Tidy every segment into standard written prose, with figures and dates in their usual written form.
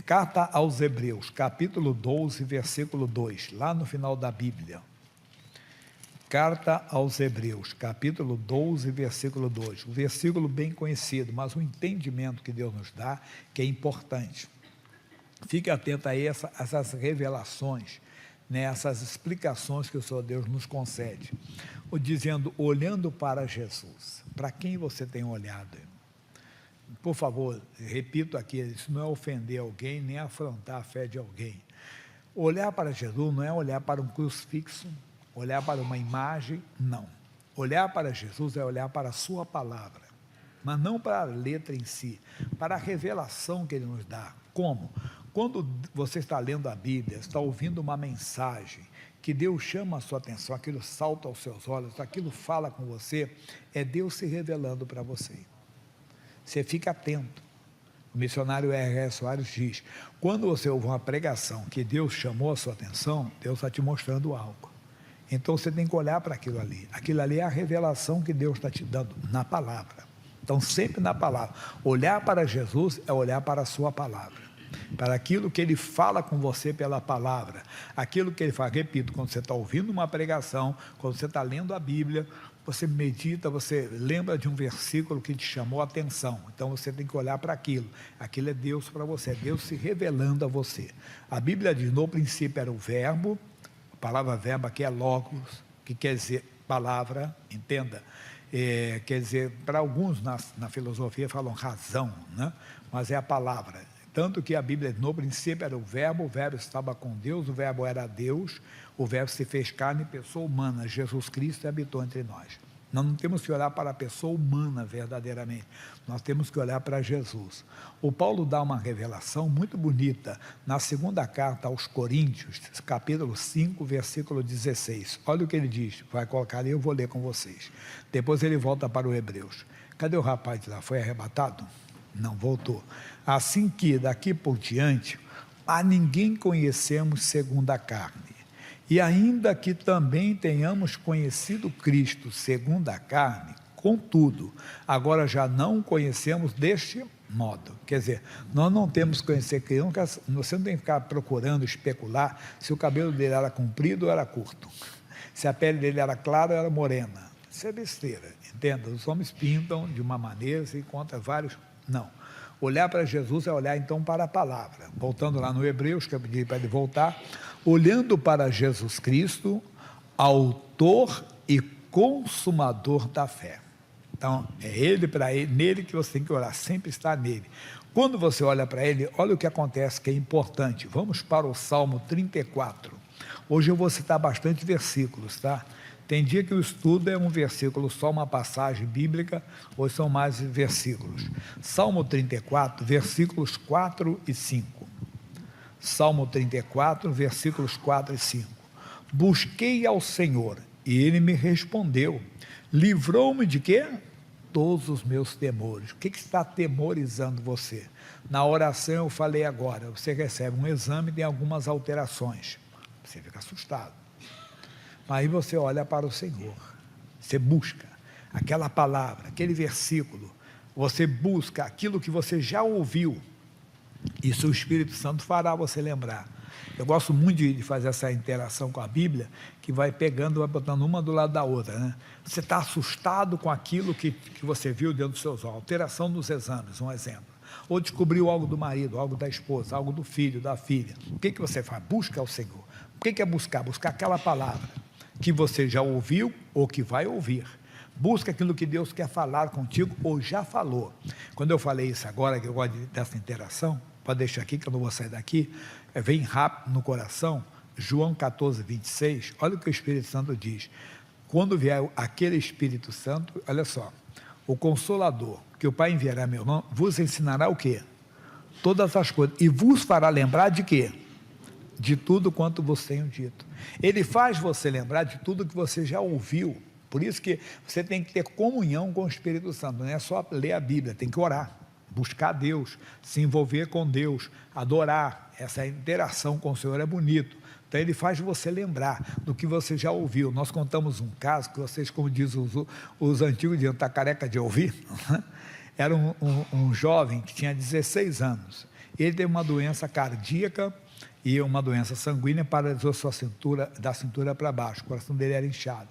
Carta aos Hebreus, capítulo 12, versículo 2, lá no final da Bíblia. Carta aos Hebreus, capítulo 12, versículo 2. Um versículo bem conhecido, mas o entendimento que Deus nos dá, que é importante. Fique atento a essas revelações, né, essas explicações que o Senhor Deus nos concede. Dizendo, olhando para Jesus. Para quem você tem olhado? Por favor, repito aqui, isso não é ofender alguém, nem afrontar a fé de alguém. Olhar para Jesus não é olhar para um crucifixo, olhar para uma imagem, não. Olhar para Jesus é olhar para a sua palavra, mas não para a letra em si, para a revelação que Ele nos dá. Como? Quando você está lendo a Bíblia, está ouvindo uma mensagem, que Deus chama a sua atenção, aquilo salta aos seus olhos, aquilo fala com você, é Deus se revelando para você. Você fica atento. O missionário R.R. Soares diz, quando você ouve uma pregação que Deus chamou a sua atenção, Deus está te mostrando algo. Então você tem que olhar para aquilo ali. Aquilo ali é a revelação que Deus está te dando na palavra. Então sempre na palavra. Olhar para Jesus é olhar para a sua palavra. Para aquilo que Ele fala com você pela palavra. Aquilo que Ele faz, repito, quando você está ouvindo uma pregação, quando você está lendo a Bíblia, você medita, você lembra de um versículo que te chamou a atenção. Então você tem que olhar para aquilo. Aquilo é Deus para você, é Deus se revelando a você. A Bíblia diz, no princípio era o verbo. A palavra verbo aqui é logos, que quer dizer palavra, entenda. Quer dizer, para alguns na filosofia falam razão, né? Mas é a palavra. Tanto que a Bíblia, no princípio era o verbo estava com Deus, o verbo era Deus, o verbo se fez carne e pessoa humana, Jesus Cristo habitou entre nós. Nós não temos que olhar para a pessoa humana verdadeiramente, nós temos que olhar para Jesus. O Paulo dá uma revelação muito bonita na segunda carta aos Coríntios, capítulo 5, versículo 16. Olha o que ele diz, vai colocar ali, eu vou ler com vocês. Depois ele volta para o Hebreus. Cadê o rapaz lá? Foi arrebatado? Não, voltou. Assim que daqui por diante, a ninguém conhecemos segundo a carne. E ainda que também tenhamos conhecido Cristo segundo a carne, contudo, agora já não conhecemos deste modo. Quer dizer, nós não temos que conhecer Cristo, você não tem que ficar procurando especular se o cabelo dele era comprido ou era curto, se a pele dele era clara ou era morena. Isso é besteira, entenda? Os homens pintam de uma maneira, se encontra vários... Não. Olhar para Jesus é olhar então para a palavra. Voltando lá no Hebreus, que eu pedi para ele voltar, olhando para Jesus Cristo, autor e consumador da fé. Então, é ele, para ele, nele que você tem que orar, sempre está nele. Quando você olha para ele, olha o que acontece, que é importante. Vamos para o Salmo 34. Hoje eu vou citar bastante versículos, tá? Tem dia que o estudo é um versículo, só uma passagem bíblica, ou são mais versículos. Salmo 34, versículos 4 e 5. Salmo 34, versículos 4 e 5. Busquei ao Senhor, e Ele me respondeu. Livrou-me de quê? Todos os meus temores. O que está temorizando você? Na oração eu falei agora, você recebe um exame e tem algumas alterações. Você fica assustado. Aí você olha para o Senhor, você busca aquela palavra, aquele versículo, você busca aquilo que você já ouviu, isso o Espírito Santo fará você lembrar. Eu gosto muito de fazer essa interação com a Bíblia, que vai pegando, vai botando uma do lado da outra, né? Você está assustado com aquilo que você viu dentro dos seus olhos, alteração nos exames, um exemplo. Ou descobriu algo do marido, algo da esposa, algo do filho, da filha. O que você faz? Busca ao Senhor. O que é buscar? Buscar aquela palavra que você já ouviu ou que vai ouvir. Busca aquilo que Deus quer falar contigo ou já falou. Quando eu falei isso agora, que eu gosto dessa interação, pode deixar aqui que eu não vou sair daqui, vem rápido no coração, João 14, 26, olha o que o Espírito Santo diz. Quando vier aquele Espírito Santo, olha só, o Consolador, que o Pai enviará meu nome, vos ensinará o quê? Todas as coisas, e vos fará lembrar de quê? De tudo quanto vos tenho dito. Ele faz você lembrar de tudo que você já ouviu. Por isso que você tem que ter comunhão com o Espírito Santo. Não é só ler a Bíblia, tem que orar, buscar Deus, se envolver com Deus, adorar. Essa interação com o Senhor é bonito. Então ele faz você lembrar do que você já ouviu. Nós contamos um caso que vocês, como dizem os antigos, diziam, está careca de ouvir. Era um jovem que tinha 16 anos. Ele teve uma doença cardíaca e uma doença sanguínea, paralisou sua cintura, da cintura para baixo, o coração dele era inchado.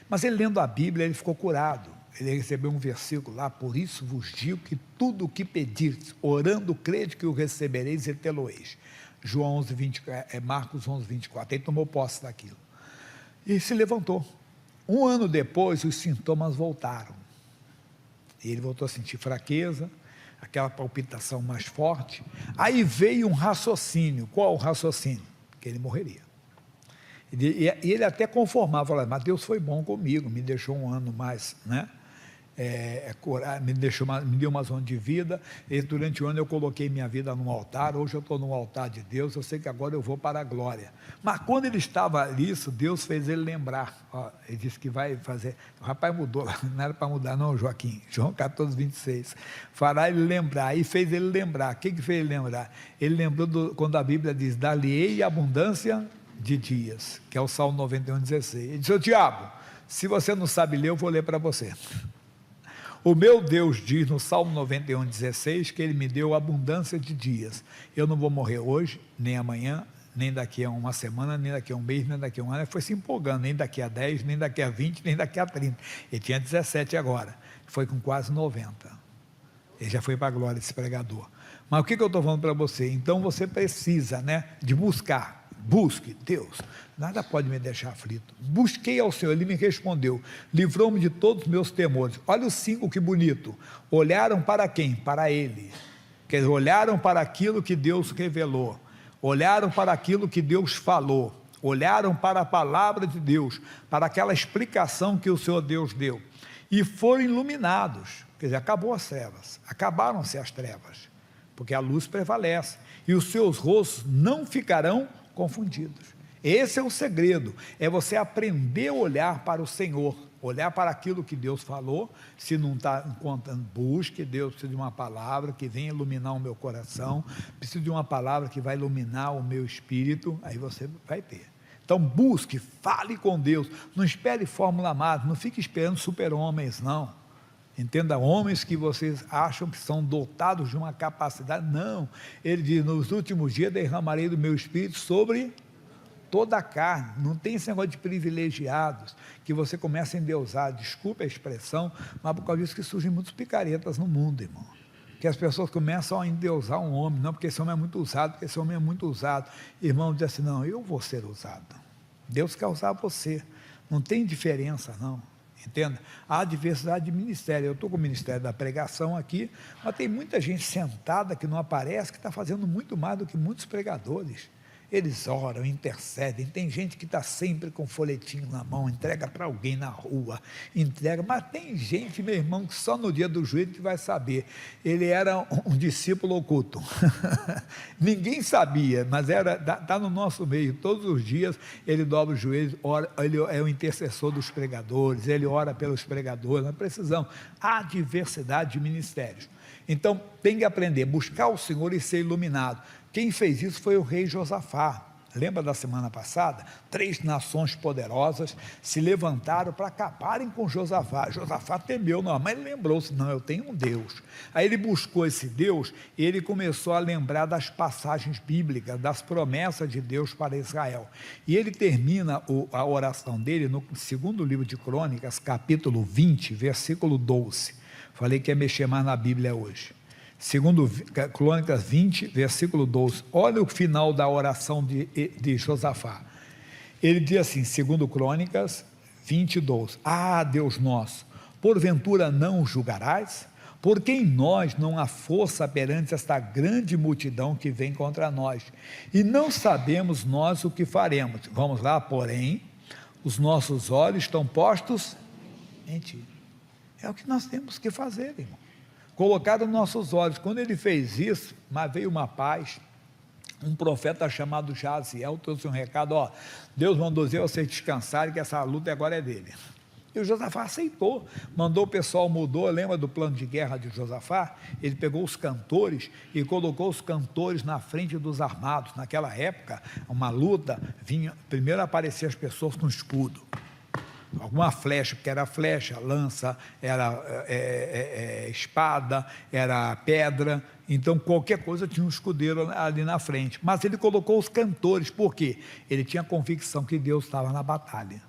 Mas ele lendo a Bíblia, ele ficou curado. Ele recebeu um versículo lá: por isso vos digo que tudo o que pedirdes, orando, crede que o recebereis e tê-lo-eis. João 11, 20, Marcos 11, 24. Ele tomou posse daquilo e se levantou. Um ano depois, os sintomas voltaram. E ele voltou a sentir fraqueza, aquela palpitação mais forte. Aí veio um raciocínio. Qual o raciocínio? Que ele morreria. E ele até conformava, falava: mas Deus foi bom comigo, me deixou um ano mais, né? Me deu uma zona de vida, e durante o ano eu coloquei minha vida no altar. Hoje eu estou no altar de Deus, eu sei que agora eu vou para a glória. Mas quando ele estava nisso, Deus fez ele lembrar. Ele disse que vai fazer, o rapaz mudou, não era para mudar não, Joaquim, João 14, 26, fará ele lembrar, e fez ele lembrar. O que fez ele lembrar? Ele lembrou quando a Bíblia diz: dar-lhe-ei abundância de dias, que é o Salmo 91, 16. Ele disse: ô diabo, se você não sabe ler, eu vou ler para você. O meu Deus diz no Salmo 91, 16, que ele me deu abundância de dias. Eu não vou morrer hoje, nem amanhã, nem daqui a uma semana, nem daqui a um mês, nem daqui a um ano. Ele foi se empolgando, nem daqui a 10, nem daqui a 20, nem daqui a 30. Ele tinha 17 agora, foi com quase 90. Ele já foi para a glória, esse pregador. Mas o que eu estou falando para você? Então você precisa, né, de buscar. Busque Deus, nada pode me deixar aflito. Busquei ao Senhor, Ele me respondeu, livrou-me de todos os meus temores. Olha os 5, que bonito. Olharam para quem? Para Ele. Quer dizer, olharam para aquilo que Deus revelou, olharam para aquilo que Deus falou, olharam para a palavra de Deus, para aquela explicação que o Senhor Deus deu, e foram iluminados. Quer dizer, acabou as trevas, acabaram-se as trevas, porque a luz prevalece, e os seus rostos não ficarão confundidos. Esse é o segredo, é você aprender a olhar para o Senhor, olhar para aquilo que Deus falou. Se não está encontrando, busque Deus. Precisa de uma palavra que venha iluminar o meu coração, preciso de uma palavra que vai iluminar o meu espírito, aí você vai ter. Então busque, fale com Deus, não espere fórmula mágica, não fique esperando super-homens, não. Entenda, homens que vocês acham que são dotados de uma capacidade, não. Ele diz: nos últimos dias derramarei do meu espírito sobre toda a carne. Não tem esse negócio de privilegiados, que você começa a endeusar, desculpe a expressão, mas por causa disso que surgem muitos picaretas no mundo, irmão. Que as pessoas começam a endeusar um homem, não, porque esse homem é muito usado, porque esse homem é muito usado. Irmão, diz assim: não, eu vou ser usado. Deus quer usar você, não tem diferença não. Entenda, há diversidade de ministério. Eu estou com o ministério da pregação aqui, mas tem muita gente sentada que não aparece, que está fazendo muito mais do que muitos pregadores. Eles oram, intercedem. Tem gente que está sempre com folhetinho na mão, entrega para alguém na rua, entrega, mas tem gente, meu irmão, que só no dia do juízo que vai saber. Ele era um discípulo oculto. Ninguém sabia, mas está no nosso meio. Todos os dias ele dobra o joelho, ora, ele é o intercessor dos pregadores, ele ora pelos pregadores. Nós precisamos. Há diversidade de ministérios. Então tem que aprender, buscar o Senhor e ser iluminado. Quem fez isso foi o rei Josafá. Lembra da semana passada? 3 nações poderosas se levantaram para acabarem com Josafá. Josafá temeu, não, mas ele lembrou-se: não, eu tenho um Deus. Aí ele buscou esse Deus e ele começou a lembrar das passagens bíblicas, das promessas de Deus para Israel. E ele termina a oração dele no 2º livro de Crônicas, capítulo 20, versículo 12. Falei que ia mexer mais na Bíblia hoje. Segundo Crônicas 20, versículo 12, olha o final da oração de Josafá. Ele diz assim, segundo Crônicas 20, 12, ah, Deus nosso, porventura não julgarás? Porque em nós não há força perante esta grande multidão que vem contra nós, e não sabemos nós o que faremos. Vamos lá, porém, os nossos olhos estão postos em ti. É o que nós temos que fazer, irmão. Colocar os nossos olhos. Quando ele fez isso, mas veio uma paz. Um profeta chamado Jaziel trouxe um recado: ó, Deus mandou dizer vocês descansarem, que essa luta agora é dele. E o Josafá aceitou, mandou o pessoal, mudou. Lembra do plano de guerra de Josafá? Ele pegou os cantores e colocou os cantores na frente dos armados. Naquela época, uma luta, primeiro apareciam as pessoas com escudo, alguma flecha, porque era flecha, lança, era espada, era pedra, então qualquer coisa tinha um escudeiro ali na frente. Mas ele colocou os cantores, por quê? Ele tinha convicção que Deus estava na batalha.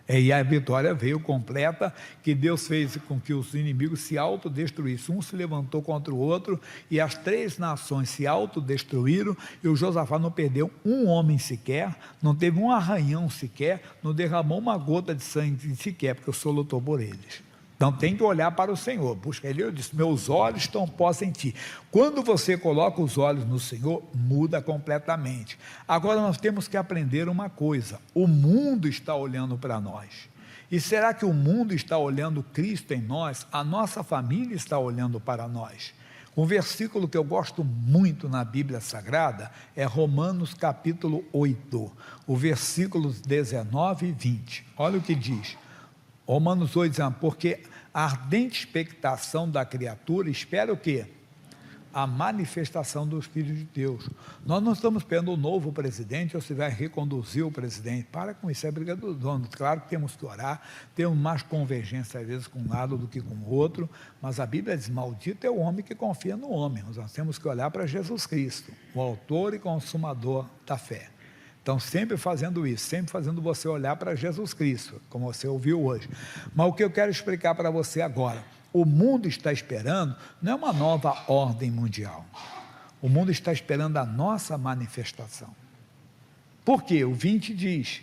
E a vitória veio completa, que Deus fez com que os inimigos se autodestruíssem. Um se levantou contra o outro, e as 3 nações se autodestruíram, e o Josafá não perdeu um homem sequer, não teve um arranhão sequer, não derramou uma gota de sangue sequer, porque o Senhor lutou por eles. Então tem que olhar para o Senhor, busca Ele. Eu disse, meus olhos estão postos em Ti. Quando você coloca os olhos no Senhor, muda completamente. Agora nós temos que aprender uma coisa, o mundo está olhando para nós, e será que o mundo está olhando Cristo em nós? A nossa família está olhando para nós. Um versículo que eu gosto muito na Bíblia Sagrada é Romanos capítulo 8, o versículos 19 e 20, olha o que diz, Romanos 8, dizendo, porque a ardente expectação da criatura espera o quê? A manifestação dos filhos de Deus. Nós não estamos esperando o novo presidente, ou se vai reconduzir o presidente. Para com isso, é briga dos donos. Claro que temos que orar, temos mais convergência às vezes com um lado do que com o outro, mas a Bíblia diz, maldito é o homem que confia no homem. Nós temos que olhar para Jesus Cristo, o autor e consumador da fé. Então, sempre fazendo isso, sempre fazendo você olhar para Jesus Cristo, como você ouviu hoje. Mas o que eu quero explicar para você agora, o mundo está esperando, não é uma nova ordem mundial, o mundo está esperando a nossa manifestação. Por quê? O 20 diz,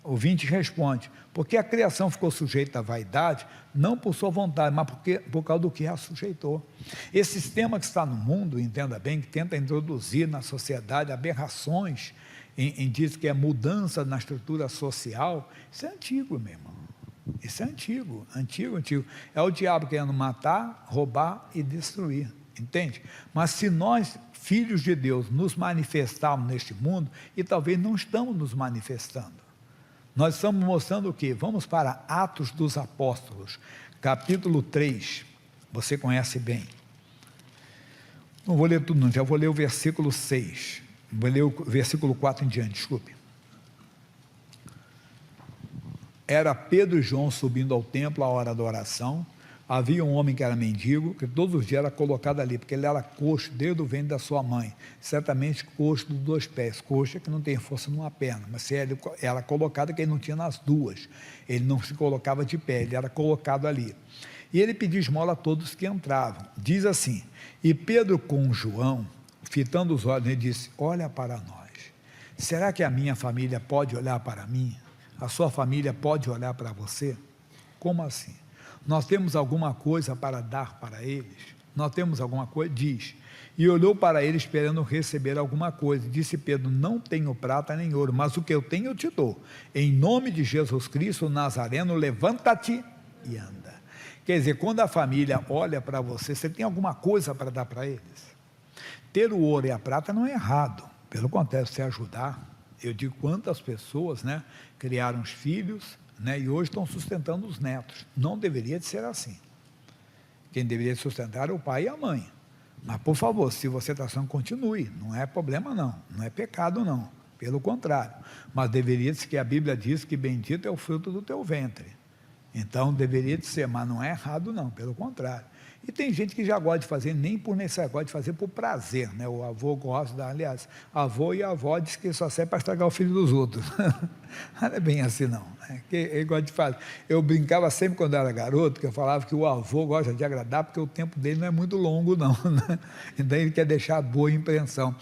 o 20 responde, porque a criação ficou sujeita à vaidade, não por sua vontade, mas por causa do que a sujeitou. Esse sistema que está no mundo, entenda bem, que tenta introduzir na sociedade aberrações, diz que é mudança na estrutura social, isso é antigo, meu irmão, isso é antigo, é o diabo querendo matar, roubar e destruir, entende? Mas se nós, filhos de Deus, nos manifestarmos neste mundo, e talvez não estamos nos manifestando, nós estamos mostrando o quê? Vamos para Atos dos Apóstolos, capítulo 3, você conhece bem, não vou ler tudo não, já vou ler o versículo 6, vou ler o versículo 4 em diante, desculpe. Era Pedro e João subindo ao templo à hora da oração, havia um homem que era mendigo, que todos os dias era colocado ali, porque ele era coxo desde o ventre da sua mãe, certamente coxo dos 2 pés, coxa que não tem força numa perna, mas se ele era colocado que ele não tinha nas duas, ele não se colocava de pé, ele era colocado ali, e ele pedia esmola a todos que entravam, diz assim, e Pedro com João, fitando os olhos, ele disse, olha para nós, será que a minha família pode olhar para mim? A sua família pode olhar para você? Como assim? Nós temos alguma coisa para dar para eles? Nós temos alguma coisa? Diz, e olhou para ele esperando receber alguma coisa, disse Pedro, não tenho prata nem ouro, mas o que eu tenho eu te dou, em nome de Jesus Cristo, Nazareno, levanta-te e anda. Quer dizer, quando a família olha para você, você tem alguma coisa para dar para eles? Ter o ouro e a prata não é errado, pelo contrário, se ajudar. Eu digo quantas pessoas, né, criaram os filhos, né, e hoje estão sustentando os netos. Não deveria de ser assim. Quem deveria sustentar é o pai e a mãe. Mas, por favor, se você está sendo, continue. Não é problema não, não é pecado não. Pelo contrário. Mas deveria ser que a Bíblia diz que bendito é o fruto do teu ventre. Então, deveria de ser, mas não é errado não, pelo contrário. E tem gente que já gosta de fazer, nem por necessidade, gosta de fazer por prazer, né? O avô gosta, aliás, avô e avó diz que só serve para estragar o filho dos outros. Não é bem assim não, né? Ele gosta de fazer. Eu brincava sempre quando eu era garoto, que eu falava que o avô gosta de agradar, porque o tempo dele não é muito longo não, né? Então ele quer deixar boa impressão.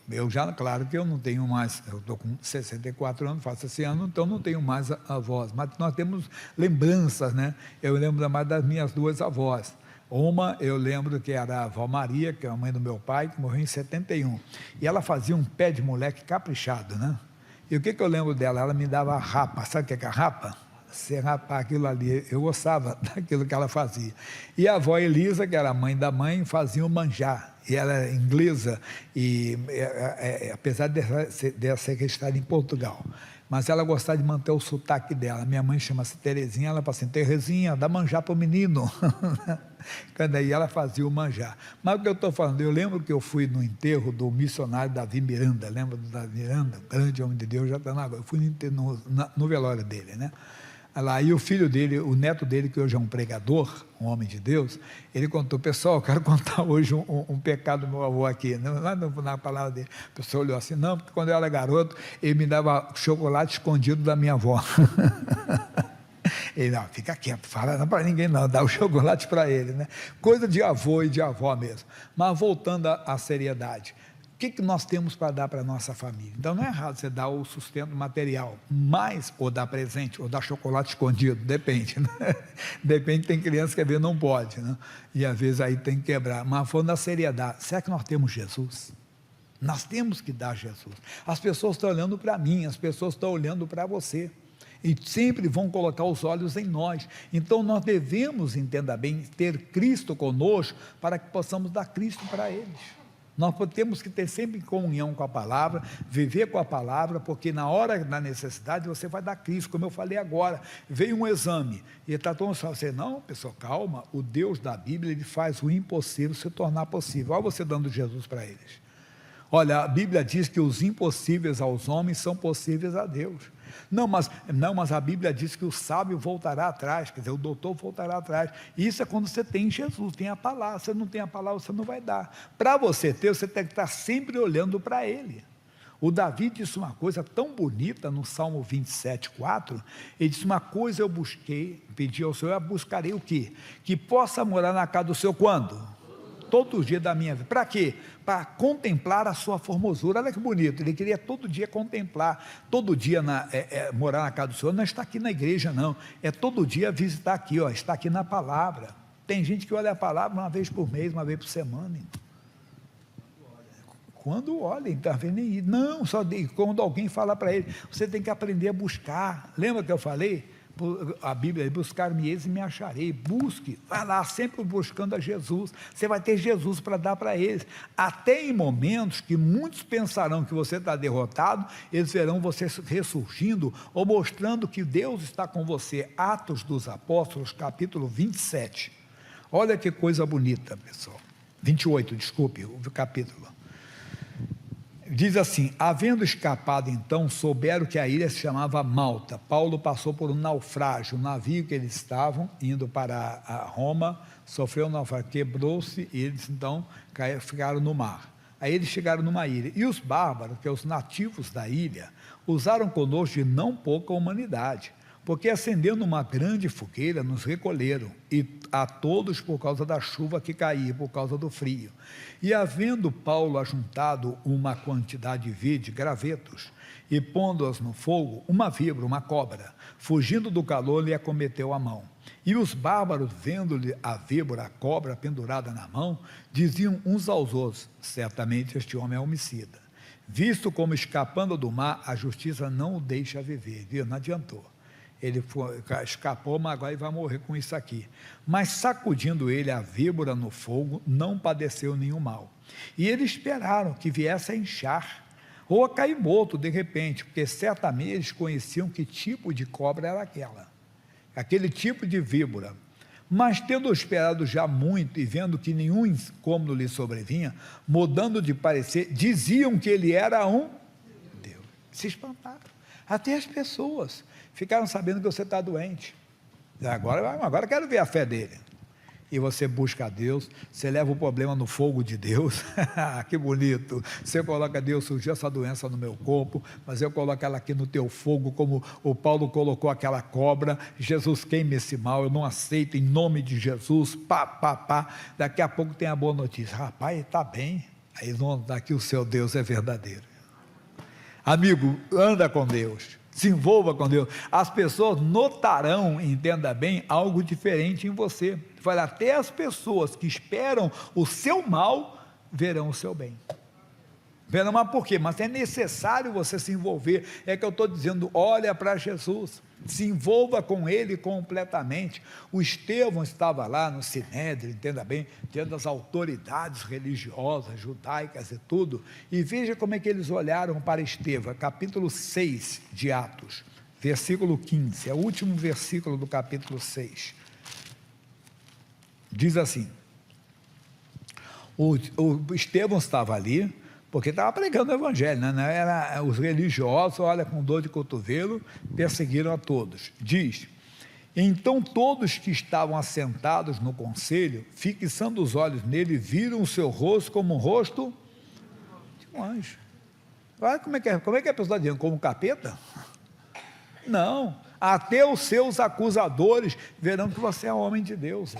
Eu já, claro que eu não tenho mais, eu estou com 64 anos, faço esse ano, então não tenho mais avós, mas nós temos lembranças, né? Eu lembro mais das minhas 2 avós. Uma, eu lembro que era a avó Maria, que é a mãe do meu pai, que morreu em 71, e ela fazia um pé de moleque caprichado, né? E o que eu lembro dela? Ela me dava rapa, sabe o que é a rapa? Você rapar aquilo ali, eu gostava daquilo que ela fazia. E a avó Elisa, que era a mãe da mãe, fazia o manjar, e ela era inglesa, e apesar de ser registrada em Portugal, mas ela gostava de manter o sotaque dela. Minha mãe chama-se Terezinha, ela fala assim, Terezinha, dá manjar para o menino. Quando aí ela fazia o manjar. Mas o que eu estou falando, eu lembro que eu fui no enterro do missionário Davi Miranda, lembra do Davi Miranda? Grande homem de Deus, já está na água. Eu fui no velório dele, né? Lá, e o filho dele, o neto dele, que hoje é um pregador, um homem de Deus, ele contou: pessoal, eu quero contar hoje um pecado do meu avô aqui, na palavra dele. A pessoa olhou assim: não, porque quando eu era garoto, ele me dava chocolate escondido da minha avó. Ele: não, fica quieto, fala não para ninguém não, dá o chocolate para ele, né? Coisa de avô e de avó mesmo. Mas voltando à seriedade, o que nós temos para dar para a nossa família? Então não é errado você dar o sustento material, mas, ou dar presente, ou dar chocolate escondido, depende, né? Depende, tem criança que às vezes não pode, né? E às vezes aí tem que quebrar. Mas falando da seriedade, será que nós temos Jesus? Nós temos que dar Jesus. As pessoas estão olhando para mim, as pessoas estão olhando para você, e sempre vão colocar os olhos em nós. Então nós devemos, entenda bem, ter Cristo conosco, para que possamos dar Cristo para eles. Nós temos que ter sempre comunhão com a palavra, viver com a palavra, porque na hora da necessidade você vai dar Cristo, como eu falei agora. Veio um exame, e ele está todo mundo falando assim: não, pessoal, calma, o Deus da Bíblia, ele faz o impossível se tornar possível. Olha você dando Jesus para eles. Olha, a Bíblia diz que os impossíveis aos homens são possíveis a Deus. Não, mas a Bíblia diz que o sábio voltará atrás, quer dizer, o doutor voltará atrás. E isso é quando você tem Jesus, tem a palavra. Se você não tem a palavra, você não vai dar. Para você ter, você tem que estar sempre olhando para ele. O Davi disse uma coisa tão bonita no Salmo 27, 4, ele disse: uma coisa eu busquei, pedi ao Senhor, eu buscarei o quê? Que possa morar na casa do Senhor quando? Todos os dias da minha vida. Para quê? Para contemplar a sua formosura. Olha que bonito, ele queria todo dia contemplar, todo dia morar na casa do Senhor. Não está aqui na igreja não, é todo dia visitar aqui, ó, está aqui na palavra. Tem gente que olha a palavra uma vez por mês, uma vez por semana. Quando olha, está vendo aí? Não, só quando alguém fala para ele, você tem que aprender a buscar. Lembra que eu falei? A Bíblia: buscar-me-eis e me acharei. Busque, vai lá, sempre buscando a Jesus. Você vai ter Jesus para dar para eles. Até em momentos que muitos pensarão que você está derrotado, eles verão você ressurgindo, ou mostrando que Deus está com você. Atos dos Apóstolos, capítulo 27. Olha que coisa bonita, pessoal. 28, desculpe, o capítulo. Diz assim: havendo escapado então, souberam que a ilha se chamava Malta. Paulo passou por um naufrágio, o navio que eles estavam indo para a Roma, sofreu um naufrágio, quebrou-se, e eles então ficaram no mar. Aí eles chegaram numa ilha, e os bárbaros, que são os nativos da ilha, usaram conosco de não pouca humanidade, porque acendendo uma grande fogueira, nos recolheram, e a todos por causa da chuva que caía, por causa do frio. E havendo Paulo ajuntado uma quantidade de gravetos, e pondo-as no fogo, uma víbora, uma cobra, fugindo do calor, lhe acometeu a mão. E os bárbaros, vendo-lhe a víbora, a cobra pendurada na mão, diziam uns aos outros: certamente este homem é homicida. Visto como escapando do mar, a justiça não o deixa viver. Viu? Não adiantou. Ele escapou, mas agora ele vai morrer com isso aqui. Mas sacudindo ele a víbora no fogo, não padeceu nenhum mal. E eles esperaram que viesse a inchar, ou a cair morto de repente, porque certamente eles conheciam que tipo de cobra era aquele tipo de víbora. Mas tendo esperado já muito, e vendo que nenhum incômodo lhe sobrevinha, mudando de parecer, diziam que ele era um Deus. Se espantaram. Até as pessoas ficaram sabendo que você está doente. Agora quero ver a fé dele. E você busca a Deus, você leva o problema no fogo de Deus. Que bonito. Você coloca: Deus, surgiu essa doença no meu corpo, mas eu coloco ela aqui no teu fogo, como o Paulo colocou aquela cobra. Jesus, queime esse mal, eu não aceito, em nome de Jesus. Daqui a pouco tem a boa notícia: rapaz, está bem. Aí daqui o seu Deus é verdadeiro. Amigo, anda com Deus, se envolva com Deus. As pessoas notarão, entenda bem, algo diferente em você. Até as pessoas que esperam o seu mal verão o seu bem. Verão, mas por quê? Mas é necessário você se envolver. É que eu estou dizendo: olha para Jesus, se envolva com ele completamente. O Estevão estava lá no Sinédrio, entenda bem, diante das autoridades religiosas, judaicas e tudo, e veja como é que eles olharam para Estevão. Capítulo 6 de Atos, versículo 15, é o último versículo do capítulo 6, diz assim: o Estevão estava ali, porque estava pregando o evangelho, né? Os religiosos, olha, com dor de cotovelo, perseguiram a todos. Diz: Então todos que estavam assentados no conselho, fixando os olhos nele, viram o seu rosto como um rosto de um anjo. Olha como é que a pessoa está dizendo, como um capeta? Não, até os seus acusadores verão que você é homem de Deus,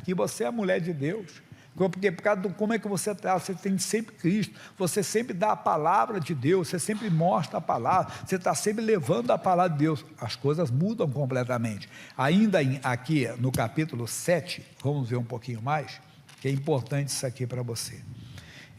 que você é mulher de Deus. Porque por causa do como é que você está, você tem sempre Cristo, você sempre dá a palavra de Deus, você sempre mostra a palavra, você está sempre levando a palavra de Deus, as coisas mudam completamente. Ainda aqui no capítulo 7, vamos ver um pouquinho mais, que é importante isso aqui para você.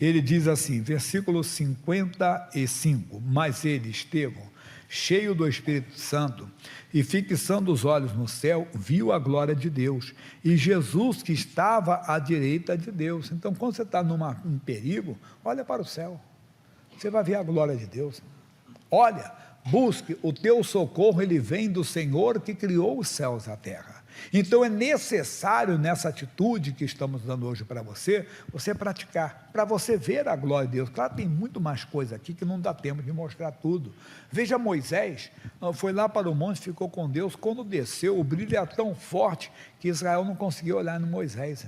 Ele diz assim, versículo 55, mas ele, Estevão, cheio do Espírito Santo, e fixando os olhos no céu, viu a glória de Deus, e Jesus que estava à direita de Deus. Então, quando você está em perigo, olha para o céu, você vai ver a glória de Deus. Olha, busque o teu socorro, ele vem do Senhor que criou os céus e a terra. Então é necessário nessa atitude que estamos dando hoje para você praticar, para você ver a glória de Deus. Claro, tem muito mais coisa aqui que não dá tempo de mostrar tudo. Veja Moisés, foi lá para o monte, ficou com Deus, quando desceu, o brilho era tão forte que Israel não conseguia olhar no Moisés.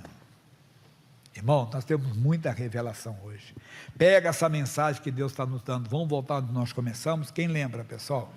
Irmão, nós temos muita revelação hoje. Pega essa mensagem que Deus está nos dando, vamos voltar onde nós começamos, quem lembra, pessoal?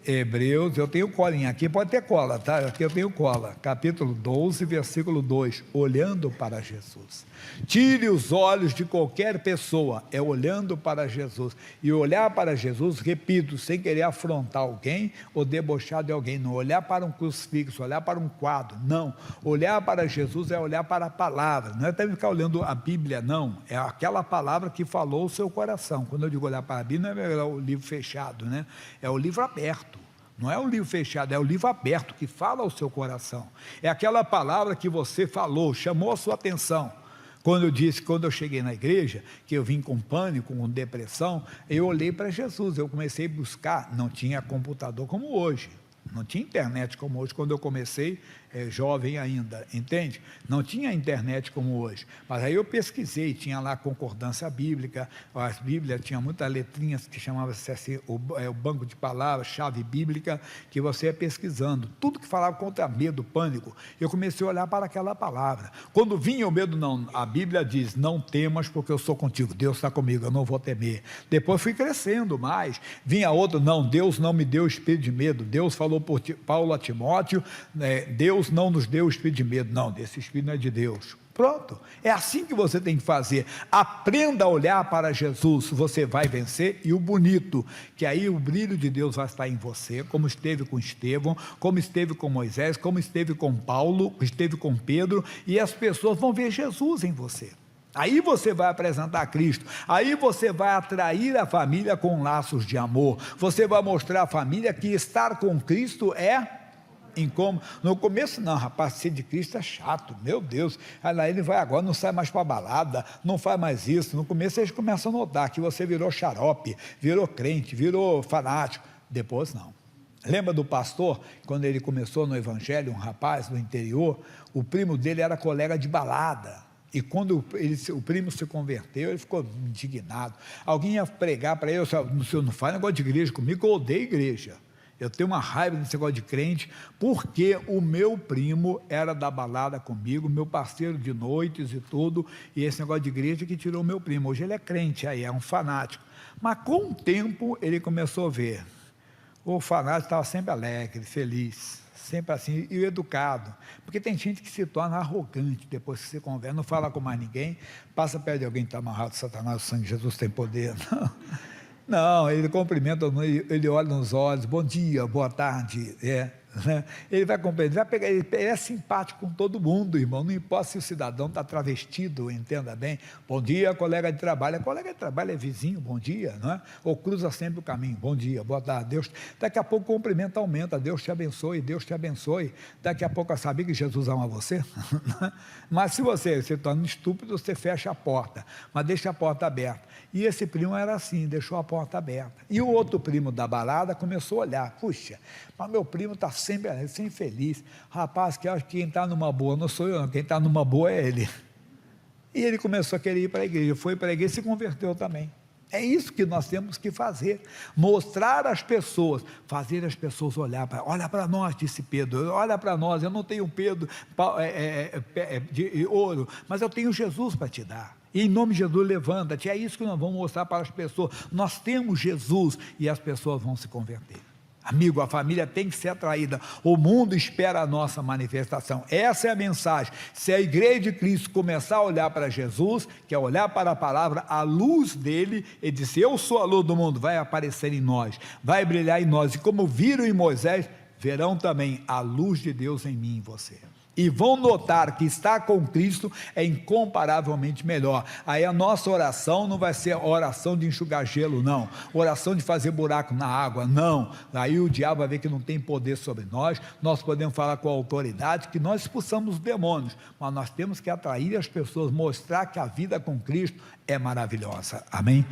Hebreus, eu tenho colinha aqui, pode ter cola, tá? Aqui eu tenho cola, capítulo 12, versículo 2, olhando para Jesus. Tire os olhos de qualquer pessoa, é olhando para Jesus, e olhar para Jesus, repito, sem querer afrontar alguém, ou debochar de alguém, não olhar para um crucifixo, olhar para um quadro, não, olhar para Jesus é olhar para a palavra, não é até ficar olhando a Bíblia, não, é aquela palavra que falou o seu coração. Quando eu digo olhar para a Bíblia, não é o livro fechado, né? É o livro aberto. Não é o livro fechado, é o livro aberto que fala ao seu coração. É aquela palavra que você falou, chamou a sua atenção. Quando eu cheguei na igreja, que eu vim com pânico, com depressão, eu olhei para Jesus, eu comecei a buscar, não tinha computador como hoje, não tinha internet como hoje, quando eu comecei, jovem ainda, entende? Não tinha internet como hoje, mas aí eu pesquisei, tinha lá concordância bíblica, as bíblias tinham muitas letrinhas que chamavam-se assim, o banco de palavras, chave bíblica, que você ia pesquisando, tudo que falava contra medo, pânico, eu comecei a olhar para aquela palavra. Quando vinha o medo, não, a Bíblia diz, não temas porque eu sou contigo, Deus está comigo, eu não vou temer. Depois fui crescendo mais, vinha outro, não, Deus não me deu espírito de medo, Deus falou por Paulo a Timóteo, Deus não nos deu o espírito de medo, não, esse espírito não é de Deus. Pronto, é assim que você tem que fazer, aprenda a olhar para Jesus, você vai vencer, e o bonito, que aí o brilho de Deus vai estar em você, como esteve com Estevão, como esteve com Moisés, como esteve com Paulo, esteve com Pedro, e as pessoas vão ver Jesus em você. Aí você vai apresentar Cristo, aí você vai atrair a família com laços de amor, você vai mostrar à família que estar com Cristo é incômodo. No começo não, rapaz, ser de Cristo é chato, meu Deus, aí ele vai agora, não sai mais para balada, não faz mais isso. No começo eles começam a notar que você virou xarope, virou crente, virou fanático. Depois não. Lembra do pastor, quando ele começou no evangelho, um rapaz do interior, o primo dele era colega de balada, e quando o primo se converteu, ele ficou indignado. Alguém ia pregar para ele, o senhor não faz negócio de igreja comigo, eu odeio igreja, eu tenho uma raiva desse negócio de crente, porque o meu primo era da balada comigo, meu parceiro de noites e tudo, e esse negócio de igreja que tirou o meu primo. Hoje ele é crente, aí é um fanático, mas com o tempo ele começou a ver, o fanático estava sempre alegre, feliz, sempre assim, e educado, porque tem gente que se torna arrogante depois que se converte, não fala com mais ninguém, passa perto de alguém que está amarrado, Satanás, o sangue de Jesus tem poder, não, ele cumprimenta, ele olha nos olhos, bom dia, boa tarde, né? Ele vai compreender, vai pegar, ele é simpático com todo mundo, irmão, não importa se o cidadão está travestido, entenda bem, bom dia, colega de trabalho, é vizinho, bom dia, não é? Ou cruza sempre o caminho, bom dia, boa tarde, Deus, daqui a pouco o cumprimento aumenta, Deus te abençoe, daqui a pouco eu sabia que Jesus ama você, mas se você se torna estúpido, você fecha a porta, mas deixa a porta aberta, e esse primo era assim, deixou a porta aberta, e o outro primo da balada começou a olhar, puxa, mas meu primo está sempre feliz, rapaz, que acho que quem está numa boa não sou eu não, quem está numa boa é ele, e ele começou a querer ir para a igreja, foi para a igreja e se converteu também, É isso que nós temos que fazer, mostrar às pessoas, fazer as pessoas olha para nós, disse Pedro, olha para nós, eu não tenho Pedro de ouro, mas eu tenho Jesus para te dar, e em nome de Jesus levanta-te, é isso que nós vamos mostrar para as pessoas, nós temos Jesus, e as pessoas vão se converter. Amigo, a família tem que ser atraída, o mundo espera a nossa manifestação, essa é a mensagem. Se a igreja de Cristo começar a olhar para Jesus, que é olhar para a palavra, a luz dele, ele disse, eu sou a luz do mundo, vai aparecer em nós, vai brilhar em nós, e como viram em Moisés, verão também a luz de Deus em mim e em você, e vão notar que estar com Cristo é incomparavelmente melhor. Aí a nossa oração não vai ser oração de enxugar gelo, não, oração de fazer buraco na água, não, aí o diabo vai ver que não tem poder sobre nós, nós podemos falar com a autoridade, que nós expulsamos os demônios, mas nós temos que atrair as pessoas, mostrar que a vida com Cristo é maravilhosa, amém?